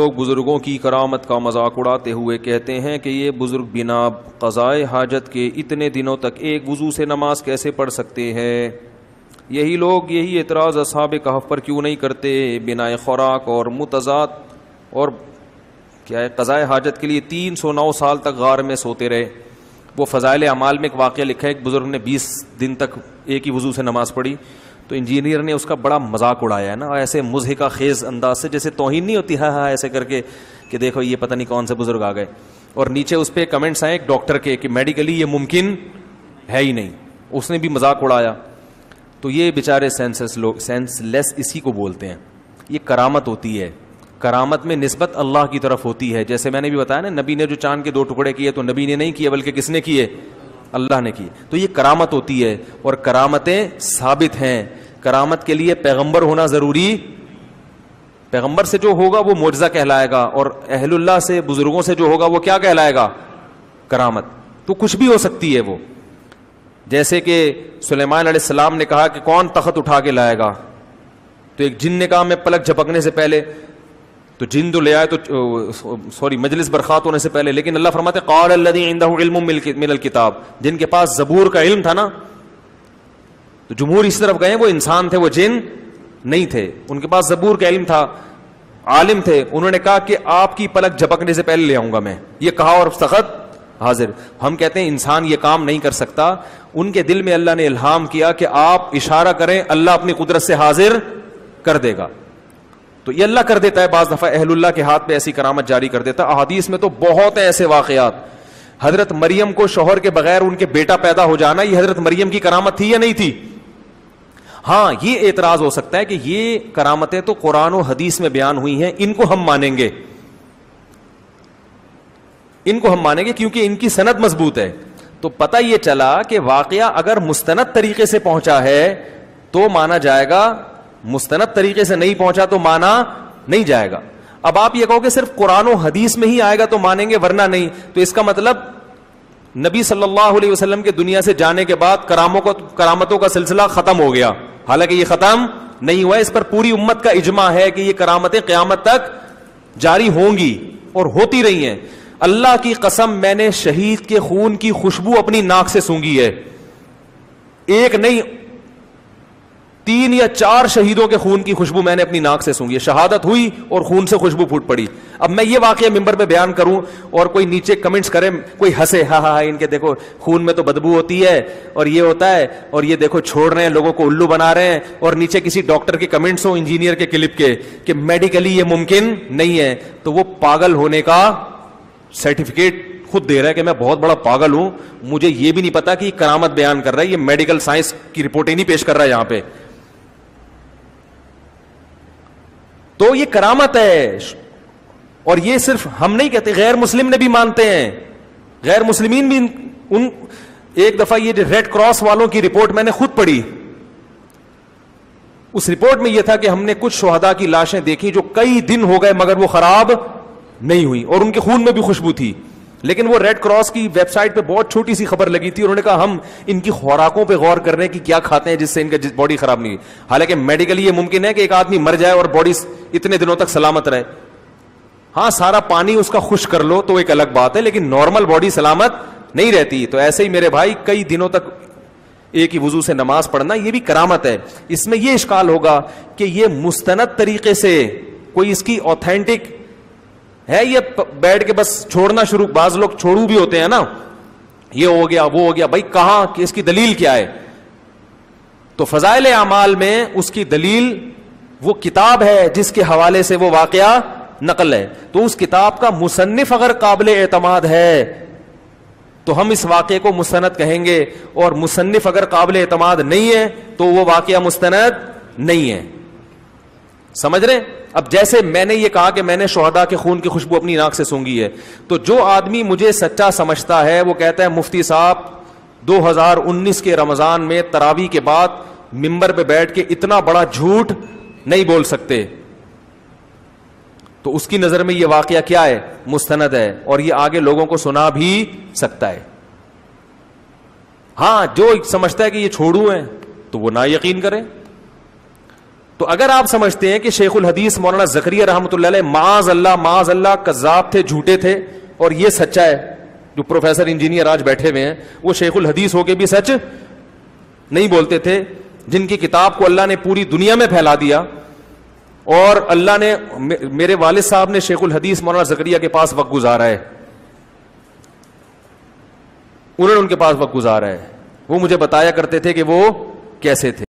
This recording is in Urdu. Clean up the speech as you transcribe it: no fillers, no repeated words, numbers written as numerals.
لوگ بزرگوں کی کرامت کا مذاق اڑاتے ہوئے کہتے ہیں کہ یہ بزرگ بنا قضائے حاجت کے اتنے دنوں تک ایک وضو سے نماز کیسے پڑھ سکتے ہیں؟ یہی لوگ یہی اعتراض اصحاب کہف پر کیوں نہیں کرتے؟ بنا خوراک اور متضاد اور کیا ہے قضائے حاجت کے لیے 309 سال تک غار میں سوتے رہے. وہ فضائل اعمال میں ایک واقعہ لکھا ہے, ایک بزرگ نے 20 دن تک ایک ہی وضو سے نماز پڑھی, تو انجینئر نے اس کا بڑا مذاق اڑایا ہے نا, ایسے مضحکہ خیز انداز سے, جیسے توہین نہیں ہوتی ہاں ایسے کر کے کہ دیکھو یہ پتہ نہیں کون سے بزرگ آ گئے. اور نیچے اس پہ کمنٹس آئے ایک ڈاکٹر کے کہ میڈیکلی یہ ممکن ہے ہی نہیں, اس نے بھی مذاق اڑایا. تو یہ بیچارے سینس لیس اسی کو بولتے ہیں. یہ کرامت ہوتی ہے, کرامت میں نسبت اللہ کی طرف ہوتی ہے. جیسے میں نے بھی بتایا نا, نبی نے جو چاند کے 2 ٹکڑے کیے تو نبی نے نہیں کیے بلکہ کس نے کیے؟ اللہ نے کیے. تو یہ کرامت ہوتی ہے اور کرامتیں ثابت ہیں. کرامت کے لیے پیغمبر ہونا ضروری, پیغمبر سے جو ہوگا وہ معجزہ کہلائے گا, اور اہل اللہ سے بزرگوں سے جو ہوگا وہ کیا کہلائے گا؟ کرامت. تو کچھ بھی ہو سکتی ہے وہ. جیسے کہ سلیمان علیہ السلام نے کہا کہ کون تخت اٹھا کے لائے گا, تو ایک جن نے کہا میں پلک جھپکنے سے پہلے, تو جن تو لے آئے تو مجلس برخات ہونے سے پہلے. لیکن اللہ فرماتے قال الذی عنده علم من الکتاب, جن کے پاس زبور کا علم تھا نا, تو جمہور اس طرف گئے وہ انسان تھے, وہ جن نہیں تھے, ان کے پاس زبور کا علم تھا, عالم تھے. انہوں نے کہا کہ آپ کی پلک جھپکنے سے پہلے لے آؤں گا میں, یہ کہا اور تخت حاضر. ہم کہتے ہیں انسان یہ کام نہیں کر سکتا. ان کے دل میں اللہ نے الہام کیا کہ آپ اشارہ کریں, اللہ اپنی قدرت سے حاضر کر دے گا. تو یہ اللہ کر دیتا ہے. بعض دفعہ اہل اللہ کے ہاتھ پہ ایسی کرامت جاری کر دیتا ہے. احادیث میں تو بہت ہیں ایسے واقعات. حضرت مریم کو شوہر کے بغیر ان کے بیٹا پیدا ہو جانا, یہ حضرت مریم کی کرامت تھی یا نہیں تھی؟ ہاں, یہ اعتراض ہو سکتا ہے کہ یہ کرامتیں تو قرآن و حدیث میں بیان ہوئی ہیں, ان کو ہم مانیں گے, ان کو ہم مانیں گے کیونکہ ان کی سند مضبوط ہے. تو پتہ یہ چلا کہ واقعہ اگر مستند طریقے سے پہنچا ہے تو مانا جائے گا, مستند طریقے سے نہیں پہنچا تو مانا نہیں جائے گا. اب آپ یہ کہو کہ صرف قرآن و حدیث میں ہی آئے گا تو مانیں گے ورنہ نہیں, تو اس کا مطلب نبی صلی اللہ علیہ وسلم کے دنیا سے جانے کے بعد کرامتوں کا سلسلہ ختم ہو گیا. حالانکہ یہ ختم نہیں ہوا, اس پر پوری امت کا اجماع ہے کہ یہ کرامتیں قیامت تک جاری ہوں گی اور ہوتی رہی ہیں. اللہ کی قسم, میں نے شہید کے خون کی خوشبو اپنی ناک سے سونگھی ہے. ایک نہیں 3 یا 4 شہیدوں کے خون کی خوشبو میں نے اپنی ناک سے سونگھی ہے. شہادت ہوئی اور خون سے خوشبو پھوٹ پڑی. اب میں یہ واقعہ ممبر پہ بیان کروں اور کوئی نیچے کمنٹس کرے, کوئی ہنسے, ہاں ہاں ان کے دیکھو خون میں تو بدبو ہوتی ہے اور یہ ہوتا ہے, اور یہ دیکھو چھوڑ رہے ہیں لوگوں کو الو بنا رہے ہیں, اور نیچے کسی ڈاکٹر کے کمنٹس ہوں, انجینئر کے کلپ کے کہ میڈیکلی یہ ممکن نہیں ہے, تو وہ پاگل ہونے کا سرٹیفکیٹ خود دے رہا ہے کہ میں بہت بڑا پاگل ہوں, مجھے یہ بھی نہیں پتا کہ یہ کرامت بیان کر رہا ہے, یہ میڈیکل سائنس کی رپورٹیں نہیں پیش کر رہا ہے یہاں پہ. تو یہ کرامت ہے, اور یہ صرف ہم نہیں کہتے, غیر مسلم نے بھی مانتے ہیں, غیر مسلمین بھی. ان ایک دفعہ یہ ریڈ کراس والوں کی رپورٹ میں نے خود پڑھی. اس رپورٹ میں یہ تھا کہ ہم نے کچھ شہداء کی لاشیں دیکھی جو کئی دن ہو گئے مگر وہ خراب نہیں ہوئی, اور ان کے خون میں بھی خوشبو تھی. لیکن وہ ریڈ کراس کی ویب سائٹ پہ بہت چھوٹی سی خبر لگی تھی, انہوں نے کہا ہم ان کی خوراکوں پہ غور کر رہے ہیں کہ کیا کھاتے ہیں جس سے ان کا باڈی خراب نہیں ہوئی. حالانکہ میڈیکلی یہ ممکن ہے کہ ایک آدمی مر جائے اور باڈی اتنے دنوں تک سلامت رہے. ہاں, سارا پانی اس کا خشک کر لو تو ایک الگ بات ہے, لیکن نارمل باڈی سلامت نہیں رہتی. تو ایسے ہی میرے بھائی کئی دنوں تک ایک ہی وضو سے نماز پڑھنا یہ بھی کرامت ہے. اس میں یہ اشکال ہوگا کہ یہ مستند طریقے سے کوئی اس کی اوتھینٹک ہے, یہ بیٹھ کے بس چھوڑنا شروع, بعض لوگ چھوڑو بھی ہوتے ہیں نا, یہ ہو گیا وہ ہو گیا, بھائی کہاں کہ اس کی دلیل کیا ہے؟ تو فضائل اعمال میں اس کی دلیل وہ کتاب ہے جس کے حوالے سے وہ واقعہ نقل ہے. تو اس کتاب کا مصنف اگر قابل اعتماد ہے تو ہم اس واقعے کو مستند کہیں گے, اور مصنف اگر قابل اعتماد نہیں ہے تو وہ واقعہ مستند نہیں ہے. سمجھ رہے؟ اب جیسے میں نے یہ کہا کہ میں نے شہداء کے خون کی خوشبو اپنی ناک سے سونگھی ہے, تو جو آدمی مجھے سچا سمجھتا ہے وہ کہتا ہے مفتی صاحب 2019 کے رمضان میں تراویح کے بعد ممبر پہ بیٹھ کے اتنا بڑا جھوٹ نہیں بول سکتے. تو اس کی نظر میں یہ واقعہ کیا ہے؟ مستند ہے, اور یہ آگے لوگوں کو سنا بھی سکتا ہے. ہاں, جو سمجھتا ہے کہ یہ چھوڑو ہیں تو وہ نا یقین کرے. تو اگر آپ سمجھتے ہیں کہ شیخ الحدیث مولانا زکریا رحمۃ اللہ علیہ معاذ اللہ کذاب تھے، جھوٹے تھے، اور یہ سچا ہے، جو پروفیسر انجینئر آج بیٹھے ہوئے ہیں وہ شیخ الحدیث ہو کے بھی سچ نہیں بولتے تھے، جن کی کتاب کو اللہ نے پوری دنیا میں پھیلا دیا، اور اللہ نے میرے والد صاحب نے شیخ الحدیث مولانا زکریا کے پاس وقت گزارا ہے، انہوں نے ان کے پاس وقت گزارا ہے، وہ مجھے بتایا کرتے تھے کہ وہ کیسے تھے.